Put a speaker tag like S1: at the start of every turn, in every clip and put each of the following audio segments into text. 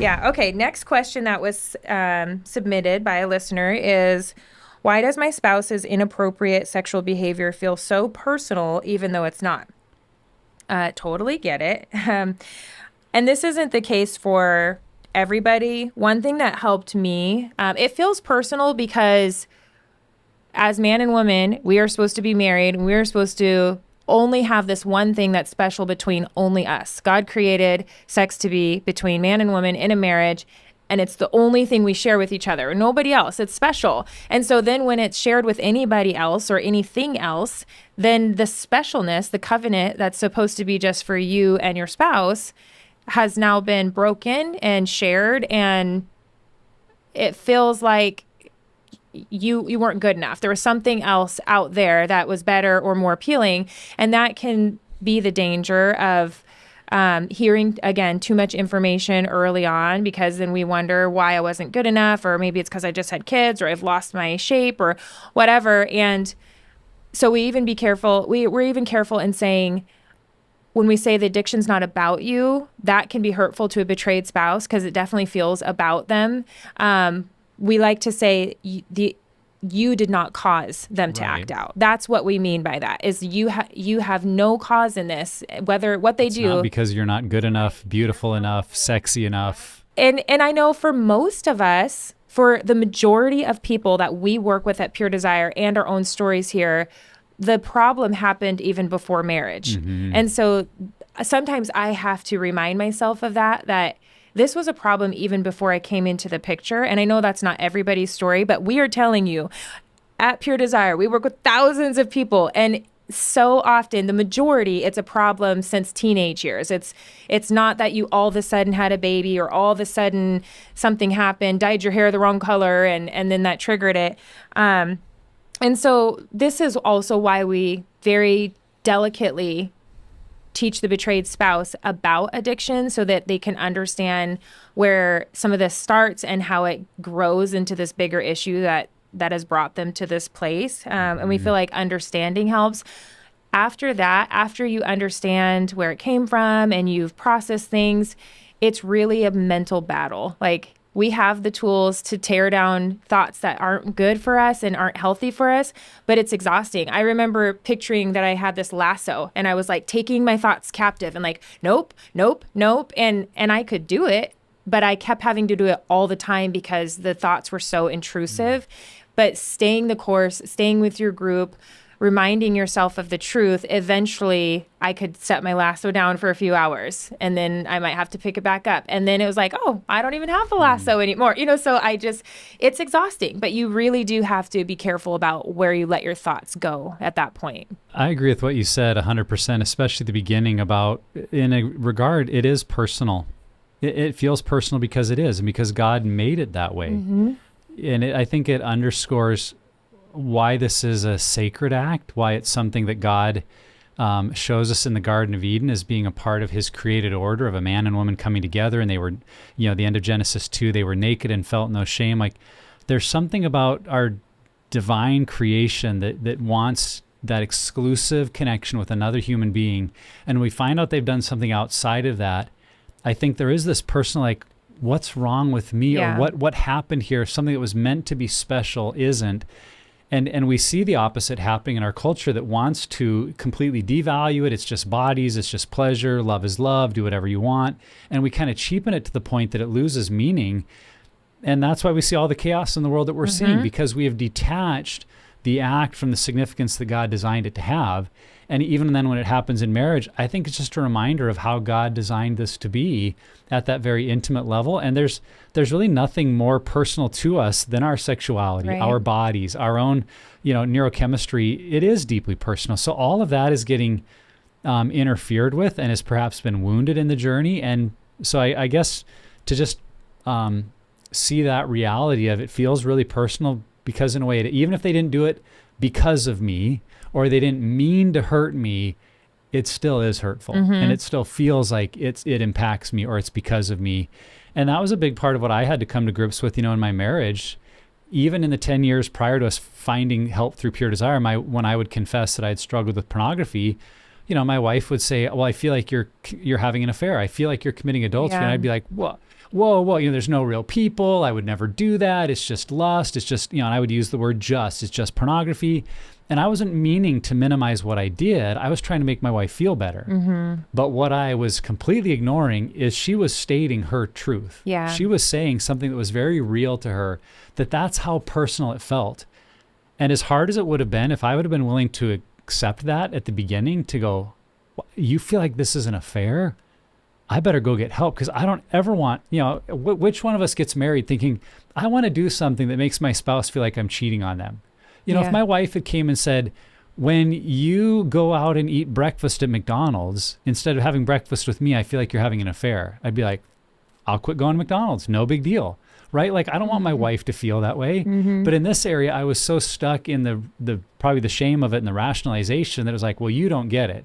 S1: Yeah. Okay. Next question that was submitted by a listener is, why does my spouse's inappropriate sexual behavior feel so personal, even though it's not? Totally get it. And this isn't the case for everybody. One thing that helped me, it feels personal because as man and woman, we are supposed to be married and we are supposed to only have this one thing that's special between only us. God created sex to be between man and woman in a marriage, and it's the only thing we share with each other. Nobody else. It's special. And so then when it's shared with anybody else or anything else, then the specialness, the covenant that's supposed to be just for you and your spouse, has now been broken and shared, and it feels like you weren't good enough. There was something else out there that was better or more appealing, and that can be the danger of hearing, again, too much information early on, because then we wonder why I wasn't good enough, or maybe it's because I just had kids, or I've lost my shape, or whatever. And so we even be careful. We're even careful in saying, when we say the addiction's not about you, that can be hurtful to a betrayed spouse because it definitely feels about them. We like to say you did not cause them to act out. That's what we mean by that, is you have no cause in this, whether what they do.
S2: Not because you're not good enough, beautiful enough, sexy enough.
S1: And I know for most of us, for the majority of people that we work with at Pure Desire and our own stories here, the problem happened even before marriage. Mm-hmm. And so sometimes I have to remind myself of that this was a problem even before I came into the picture. And I know that's not everybody's story, but we are telling you at Pure Desire, we work with thousands of people, and so often, the majority, it's a problem since teenage years. It's not that you all of a sudden had a baby, or all of a sudden something happened, dyed your hair the wrong color, and then that triggered it. And so this is also why we very delicately teach the betrayed spouse about addiction, so that they can understand where some of this starts and how it grows into this bigger issue that has brought them to this place. And we feel like understanding helps. After that, after you understand where it came from and you've processed things, it's really a mental battle. Like, we have the tools to tear down thoughts that aren't good for us and aren't healthy for us, but it's exhausting. I remember picturing that I had this lasso and I was like taking my thoughts captive and like, nope, nope, nope. And I could do it, but I kept having to do it all the time because the thoughts were so intrusive. But staying the course, staying with your group, reminding yourself of the truth, eventually I could set my lasso down for a few hours, and then I might have to pick it back up. And then it was like, oh, I don't even have the lasso anymore. So it's exhausting, but you really do have to be careful about where you let your thoughts go at that point.
S2: I agree with what you said 100%, especially the beginning about, in a regard, it is personal. It feels personal because it is, and because God made it that way. Mm-hmm. And I think it underscores why this is a sacred act, why it's something that God shows us in the Garden of Eden as being a part of his created order of a man and woman coming together. And they were, the end of Genesis 2, they were naked and felt no shame. Like, there's something about our divine creation that wants that exclusive connection with another human being. And we find out they've done something outside of that. I think there is this personal, like, what's wrong with me?
S1: Yeah.
S2: Or what happened here? Something that was meant to be special isn't. And we see the opposite happening in our culture that wants to completely devalue it. It's just bodies, it's just pleasure, love is love, do whatever you want. And we kind of cheapen it to the point that it loses meaning. And that's why we see all the chaos in the world that we're seeing, because we have detached the act from the significance that God designed it to have. And even then when it happens in marriage, I think it's just a reminder of how God designed this to be at that very intimate level. And there's really nothing more personal to us than our sexuality, right, our bodies, our own, neurochemistry. It is deeply personal. So all of that is getting interfered with and has perhaps been wounded in the journey. And so I guess to just see that reality of it feels really personal, because in a way, even if they didn't do it because of me, or they didn't mean to hurt me, it still is hurtful. And it still feels like it impacts me, or it's because of me. And that was a big part of what I had to come to grips with, in my marriage. Even in the 10 years prior to us finding help through Pure Desire, when I would confess that I had struggled with pornography, my wife would say, well, I feel like you're having an affair. I feel like you're committing adultery.
S1: Yeah.
S2: And I'd be like, whoa, there's no real people. I would never do that. It's just lust. It's just, and I would use the word just. It's just pornography. And I wasn't meaning to minimize what I did. I was trying to make my wife feel better.
S1: Mm-hmm.
S2: But what I was completely ignoring is she was stating her truth.
S1: Yeah.
S2: She was saying something that was very real to her, that's how personal it felt. And as hard as it would have been, if I would have been willing to accept that at the beginning, to go, you feel like this is an affair? I better go get help, because I don't ever want, which one of us gets married thinking, I want to do something that makes my spouse feel like I'm cheating on them? If my wife had came and said, when you go out and eat breakfast at McDonald's, instead of having breakfast with me, I feel like you're having an affair. I'd be like, I'll quit going to McDonald's. No big deal. Right? Like, I don't want my wife to feel that way.
S1: Mm-hmm.
S2: But in this area, I was so stuck in the probably the shame of it and the rationalization that it was like, well, you don't get it.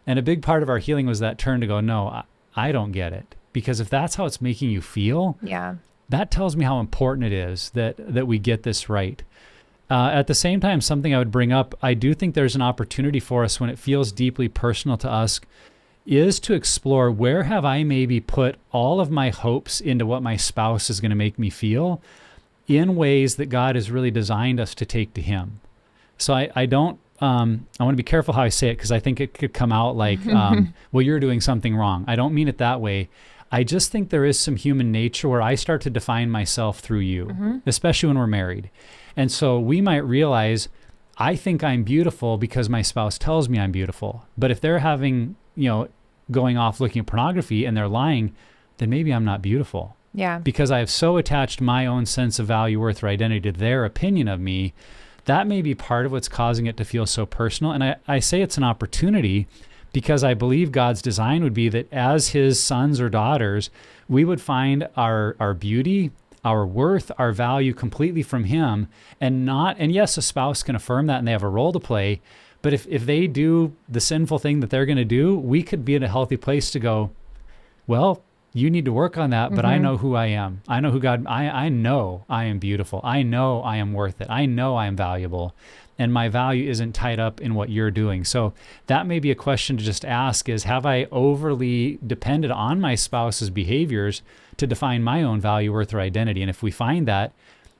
S2: And a big part of our healing was that turn to go, no, I don't get it. Because if that's how it's making you feel, that tells me how important it is that we get this right. At the same time, something I would bring up, I do think there's an opportunity for us when it feels deeply personal to us, is to explore, where have I maybe put all of my hopes into what my spouse is going to make me feel in ways that God has really designed us to take to him. So I don't, I want to be careful how I say it, because I think it could come out like, well, you're doing something wrong. I don't mean it that way. I just think there is some human nature where I start to define myself through you, especially when we're married. And so we might realize, I think I'm beautiful because my spouse tells me I'm beautiful. But if they're having, going off looking at pornography and they're lying, then maybe I'm not beautiful.
S1: Yeah.
S2: Because I have so attached my own sense of value, worth, or identity to their opinion of me. That may be part of what's causing it to feel so personal. And I say it's an opportunity, because I believe God's design would be that as his sons or daughters, we would find our beauty, our worth, our value completely from him, and yes, a spouse can affirm that and they have a role to play. But if they do the sinful thing that they're going to do, we could be in a healthy place to go, well, you need to work on that, but I know who I am. I know who God, I know I am beautiful. I know I am worth it. I know I am valuable. And my value isn't tied up in what you're doing. So that may be a question to just ask, is, have I overly depended on my spouse's behaviors to define my own value, worth, or identity? And if we find that,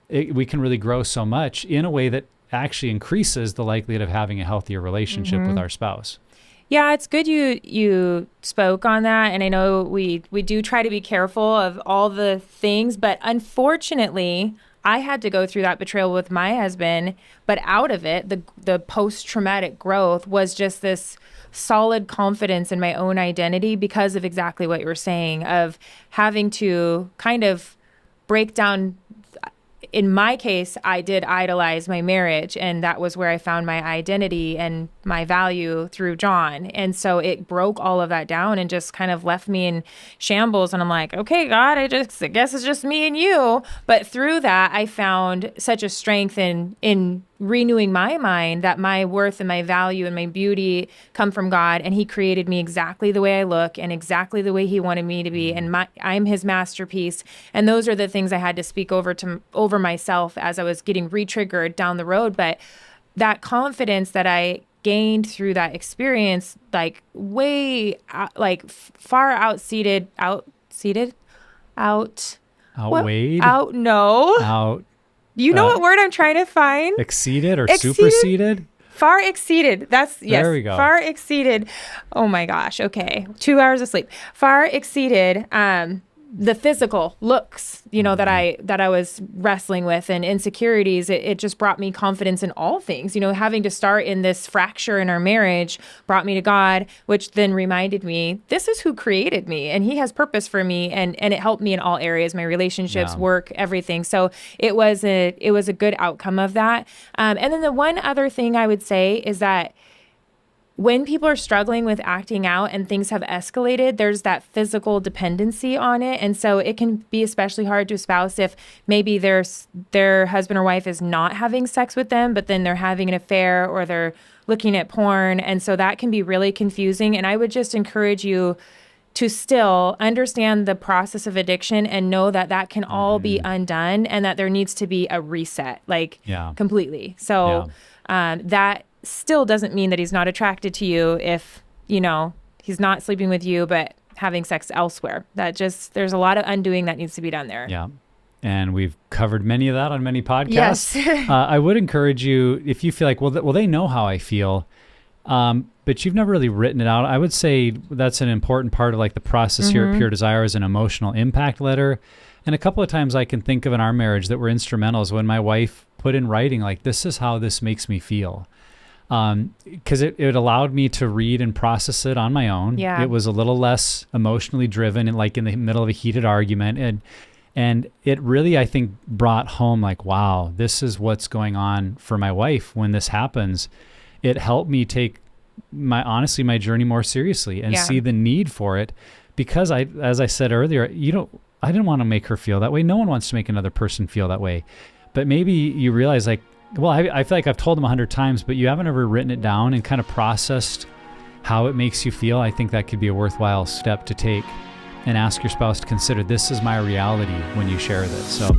S2: we can really grow so much in a way that actually increases the likelihood of having a healthier relationship with our spouse.
S1: Yeah, it's good you spoke on that. And I know we do try to be careful of all the things, but unfortunately, I had to go through that betrayal with my husband, but out of it, the post-traumatic growth was just this solid confidence in my own identity, because of exactly what you were saying, of having to kind of break down. In my case, I did idolize my marriage, and that was where I found my identity and my value through John. And so it broke all of that down and just kind of left me in shambles. And I'm like, okay, God, I guess it's just me and you. But through that, I found such a strength in renewing my mind that my worth and my value and my beauty come from God, and he created me exactly the way I look and exactly the way he wanted me to be, and I'm his masterpiece. And those are the things I had to speak over myself as I was getting re-triggered down the road. But that confidence that I gained through that experience, like far outweighed You know what word I'm trying to find?
S2: Exceeded or superseded?
S1: Far exceeded.
S2: There we go.
S1: Far exceeded. Oh my gosh. Okay. 2 hours of sleep. Far exceeded the physical looks, that I was wrestling with, and insecurities. It just brought me confidence in all things. Having to start in this fracture in our marriage brought me to God, which then reminded me, this is who created me, and he has purpose for me, and it helped me in all areas, my relationships, work, everything. So it was a good outcome of that. And then the one other thing I would say is that when people are struggling with acting out and things have escalated, there's that physical dependency on it. And so it can be especially hard to espouse if maybe their husband or wife is not having sex with them, but then they're having an affair or they're looking at porn. And so that can be really confusing. And I would just encourage you to still understand the process of addiction and know that can all be undone, and that there needs to be a reset, completely. So that still doesn't mean that he's not attracted to you if he's not sleeping with you, but having sex elsewhere. There's a lot of undoing that needs to be done there.
S2: Yeah. And we've covered many of that on many podcasts.
S1: Yes.
S2: I would encourage you, if you feel like, well, they know how I feel, but you've never really written it out. I would say that's an important part of like the process here at Pure Desire is an emotional impact letter. And a couple of times I can think of in our marriage that were instrumental is when my wife put in writing, like, this is how this makes me feel. Because it allowed me to read and process it on my own.
S1: Yeah.
S2: It was a little less emotionally driven and like in the middle of a heated argument. And it really, I think, brought home like, wow, this is what's going on for my wife when this happens. It helped me take my journey more seriously and see the need for it, because as I said earlier, I didn't want to make her feel that way. No one wants to make another person feel that way. But maybe you realize like, well, I feel like I've told them 100 times, but you haven't ever written it down and kind of processed how it makes you feel. I think that could be a worthwhile step to take, and ask your spouse to consider, this is my reality when you share this. So